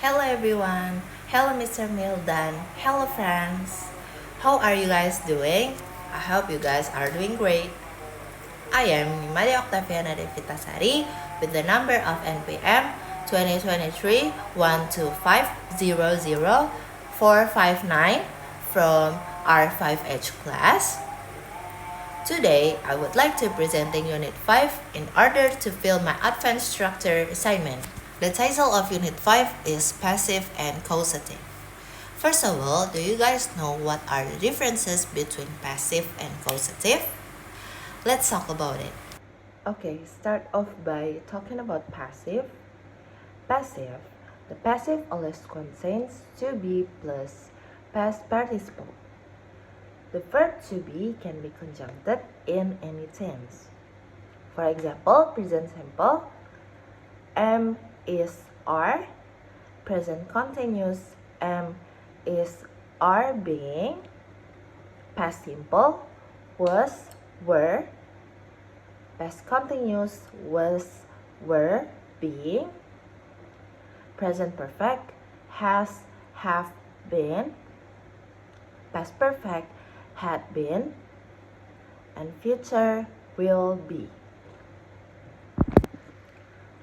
Hello everyone. Hello Mr. Mildan. Hello friends. How are you guys doing? I hope you guys are doing great. I am Nimade Octaviana Devitasari with the number of NPM 2023 12500 from R5H class. Today, I would like to presenting Unit 5 in order to fill my advanced structure assignment. The title of Unit 5 is Passive and Causative. First of all, do you guys know what are the differences between passive and causative? Let's talk about it. Okay, start off by talking about passive. Passive. The passive always contains to be plus past participle. The verb to be can be conjuncted in any tense. For example, present simple, am is are. Present continuous, am is are being. Past simple, was, were. Past continuous, was, were, being. Present perfect, has, have been. Past perfect, had been. And future will be.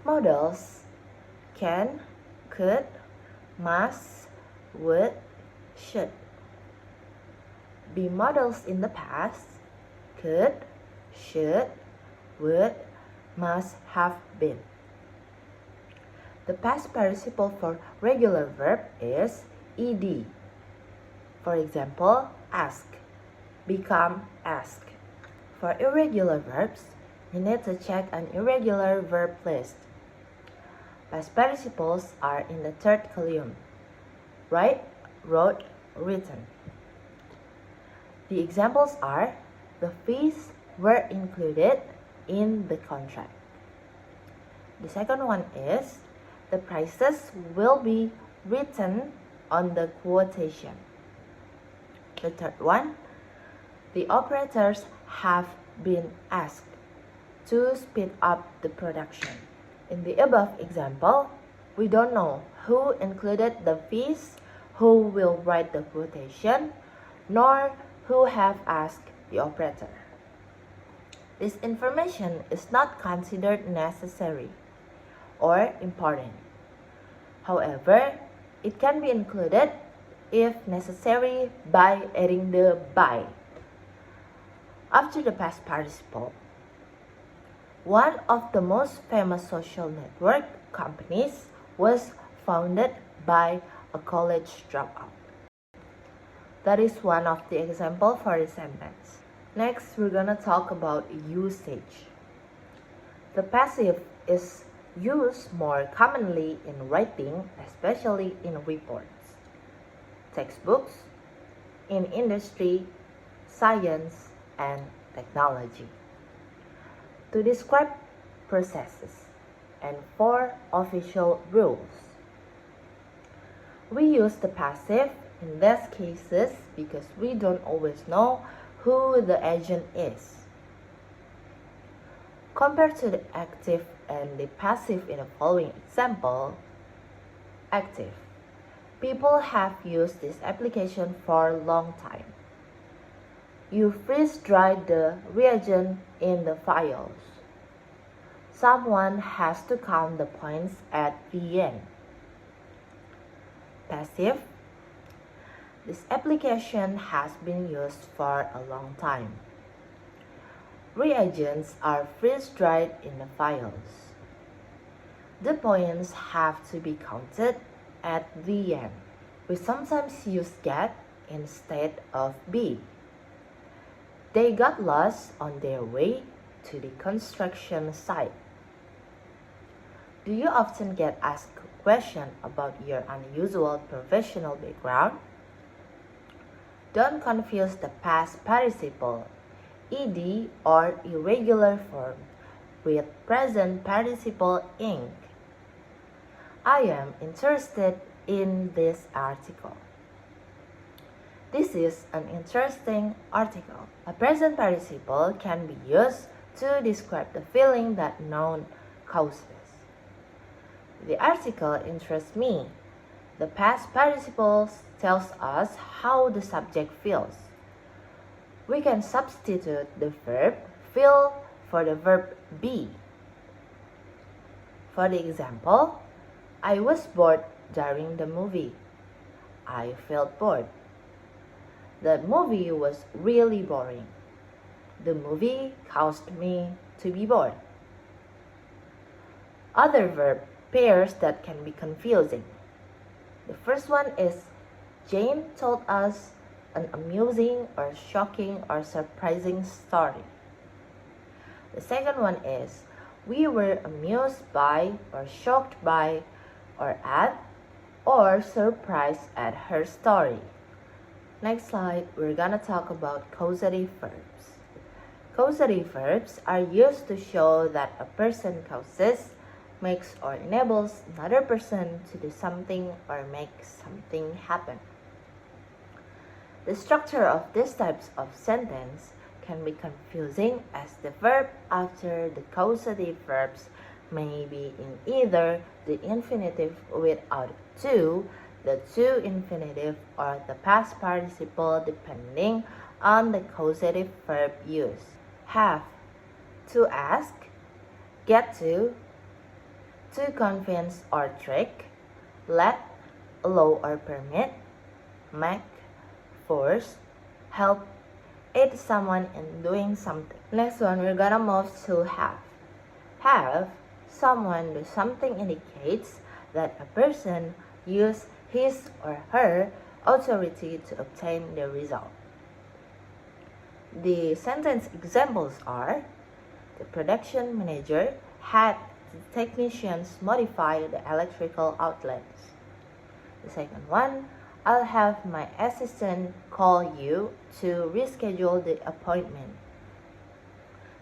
Models can, could, must, would, should. Be models in the past, could, should, would, must have been. The past participle for regular verb is ed. For example, ask, become, ask. For irregular verbs, you need to check an irregular verb list. Past participles are in the third column. Write, wrote, written. The examples are, the fees were included in the contract. The second one is, the prices will be written on the quotation. The third one, the operators have been asked to speed up the production. In the above example, we don't know who included the fees, who will write the quotation, nor who have asked the operator. This information is not considered necessary or important. However, it can be included if necessary by adding the by after the past participle. One of the most famous social network companies was founded by a college dropout. That is one of the examples for the sentence. Next, we're gonna talk about usage. The passive is used more commonly in writing, especially in reports, textbooks, in industry, science, and technology. To describe processes and for official rules. We use the passive in these cases because we don't always know who the agent is. Compared to the active and the passive in the following example, active. People have used this application for a long time. You freeze-dry the reagent in the files. Someone has to count the points at the end. Passive. This application has been used for a long time. Reagents are freeze-dried in the files. The points have to be counted at the end. We sometimes use get instead of be. They got lost on their way to the construction site. Do you often get asked a question about your unusual professional background? Don't confuse the past participle, ed or irregular form, with present participle ing. I am interested in this article. This is an interesting article. A present participle can be used to describe the feeling that noun causes. The article interests me. The past participle tells us how the subject feels. We can substitute the verb feel for the verb be. For the example, I was bored during the movie. I felt bored. The movie was really boring. The movie caused me to be bored. Other verb pairs that can be confusing. The first one is Jane told us an amusing or shocking or surprising story. The second one is we were amused by or shocked by or at or surprised at her story. Next slide, we're gonna talk about causative verbs. Causative verbs are used to show that a person causes, makes or enables another person to do something or make something happen. The structure of these types of sentence can be confusing as the verb after the causative verbs may be in either the infinitive without to, the to infinitive, or the past participle depending on the causative verb used. Have, to ask, get to convince or trick, let, allow or permit, make, force, help, aid someone in doing something. Next one, we're gonna move to have. Have someone do something indicates that a person used his or her authority to obtain the result. The sentence examples are: the production manager had the technicians modify the electrical outlets. The second one, I'll have my assistant call you to reschedule the appointment.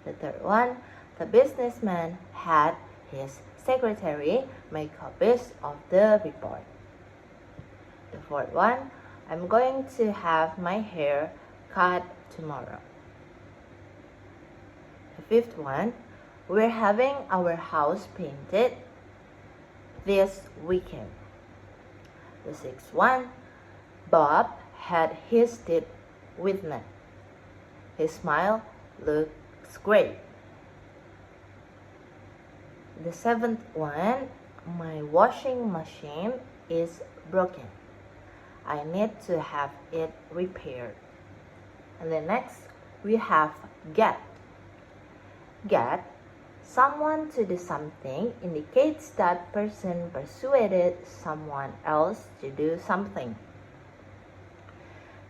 The third one, the businessman had his secretary make copies of the report. The fourth one, I'm going to have my hair cut tomorrow. The fifth one, we're having our house painted this weekend. The sixth one, Bob had his teeth whitened. His smile looks great. The seventh one, my washing machine is broken. I need to have it repaired. And the next, we have get. Get, someone to do something indicates that person persuaded someone else to do something.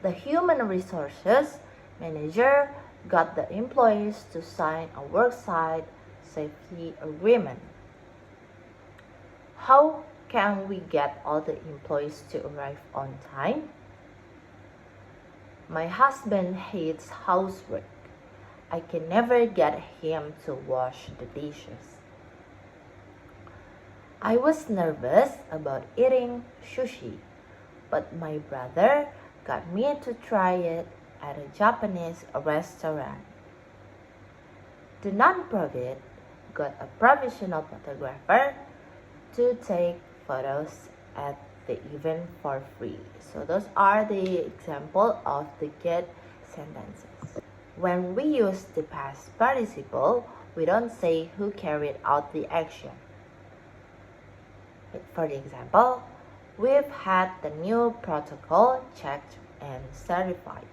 The human resources manager got the employees to sign a worksite safety agreement. How can we get all the employees to arrive on time? My husband hates housework. I can never get him to wash the dishes. I was nervous about eating sushi, but my brother got me to try it at a Japanese restaurant. The nonprofit got a professional photographer to take photos at the event for free. So those are the example of the get sentences. When we use the past participle, we don't say who carried out the action. For the example, we've had the new protocol checked and certified.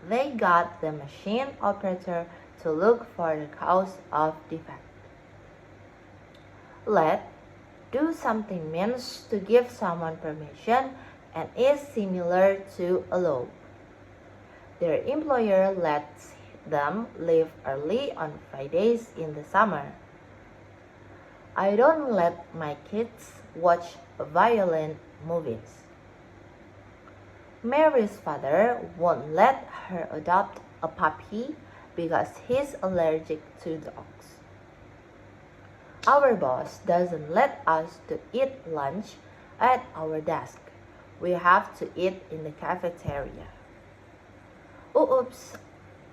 They got the machine operator to look for the cause of defect. Let, do something means to give someone permission and is similar to allow. Their employer lets them leave early on Fridays in the summer. I don't let my kids watch violent movies. Mary's father won't let her adopt a puppy because he's allergic to dogs. Our boss doesn't let us to eat lunch at our desk. We have to eat in the cafeteria. Oops,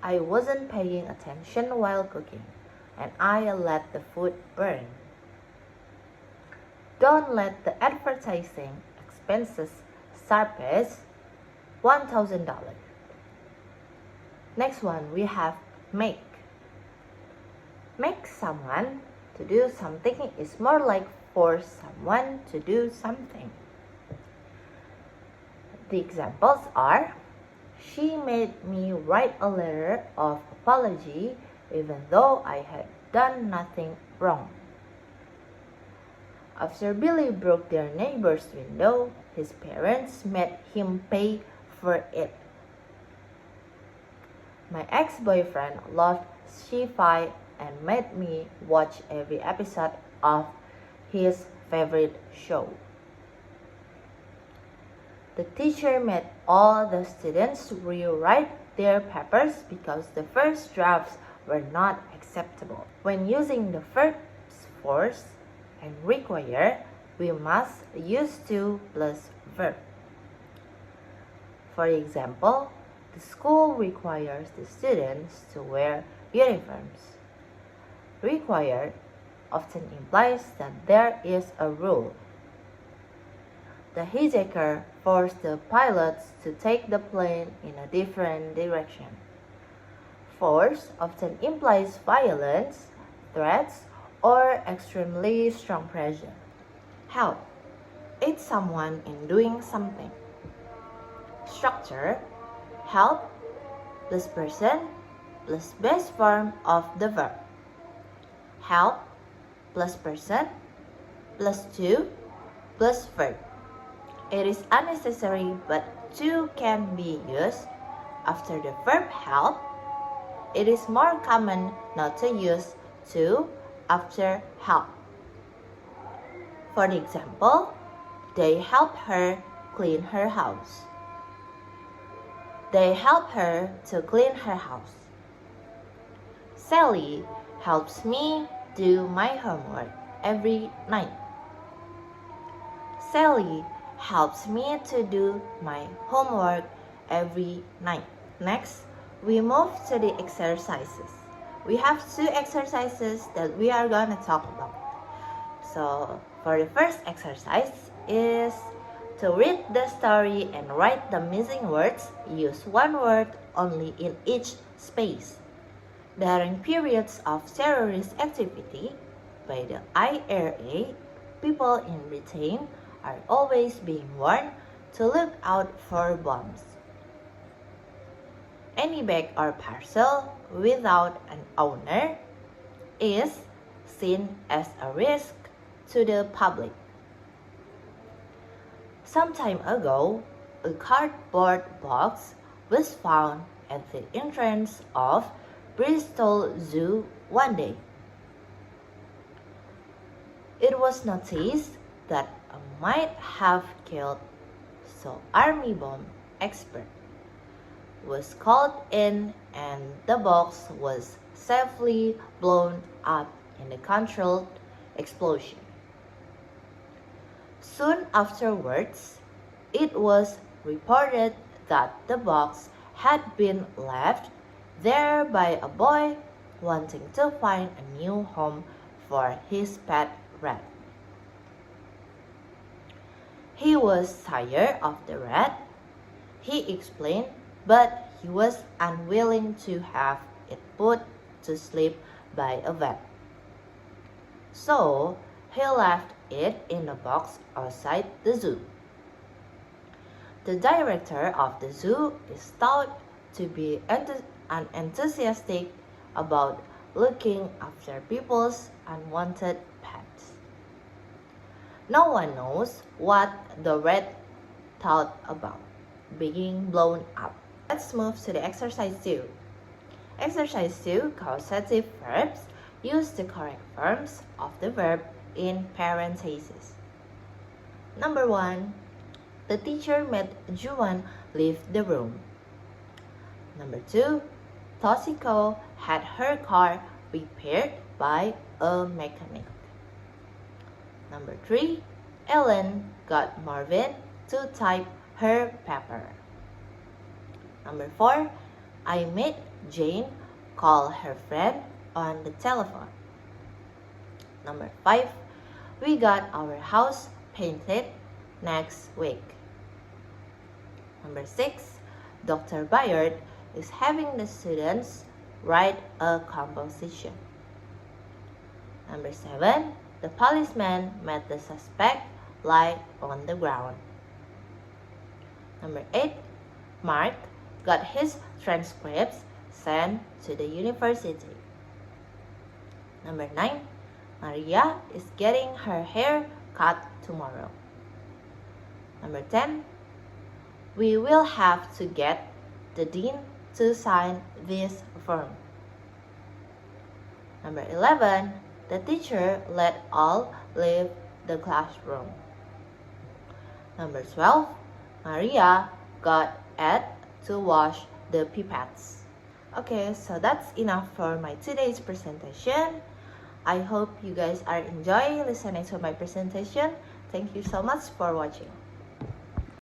I wasn't paying attention while cooking, and I let the food burn. Don't let the advertising expenses surpass $1,000. Next one, we have make. Make someone to do something is more like force someone to do something. The examples are, she made me write a letter of apology even though I had done nothing wrong. After Billy broke their neighbor's window, his parents made him pay for it. My ex-boyfriend loved sci-fi and made me watch every episode of his favorite show. The teacher made all the students rewrite their papers because the first drafts were not acceptable. When using the verbs force and require, we must use to plus verb. For example, the school requires the students to wear uniforms. Required often implies that there is a rule. The hijacker forced the pilots to take the plane in a different direction. Force often implies violence, threats, or extremely strong pressure. Help. Aid someone in doing something. Structure. Help plus person plus base form of the verb. Help plus person plus to plus verb. It is unnecessary, but to can be used after the verb help. It is more common not to use to after help. For the example, they help her clean her house. They help her to clean her house. Sally helps me do my homework every night. Sally helps me to do my homework every night. Next, we move to the exercises. We have 2 exercises that we are going to talk about. So, for the first exercise is to read the story and write the missing words. Use 1 word only in each space. During periods of terrorist activity by the IRA, people in Britain are always being warned to look out for bombs. Any bag or parcel without an owner is seen as a risk to the public. Some time ago, a cardboard box was found at the entrance of Bristol Zoo one day. It was noticed that it might have killed, so army bomb expert was called in and the box was safely blown up in a controlled explosion. Soon afterwards, it was reported that the box had been left there by a boy wanting to find a new home for his pet rat. He was tired of the rat, he explained, but he was unwilling to have it put to sleep by a vet. So he left it in a box outside the zoo. The director of the zoo is thought to be unenthusiastic about looking after people's unwanted pets. No one knows what the rat thought about being blown up. Let's move to the exercise 2. Exercise 2, causative verbs. Use the correct forms of the verb in parentheses. Number 1. The teacher made Juan leave the room. Number 2. Toshiko had her car repaired by a mechanic. Number 3. Ellen got Marvin to type her paper. Number 4. I made Jane call her friend on the telephone. Number 5. we got our house painted next week. Number 6, Dr. Bayard is having the students write a composition. Number 7, the policeman met the suspect lying on the ground. Number 8, Mark got his transcripts sent to the university. Number 9, Maria is getting her hair cut tomorrow. Number 10, we will have to get the dean to sign this form. Number 11, the teacher let all leave the classroom. Number 12, Maria got Ed to wash the pipettes. Okay, so that's enough for my today's presentation. I hope you guys are enjoying listening to my presentation. Thank you so much for watching.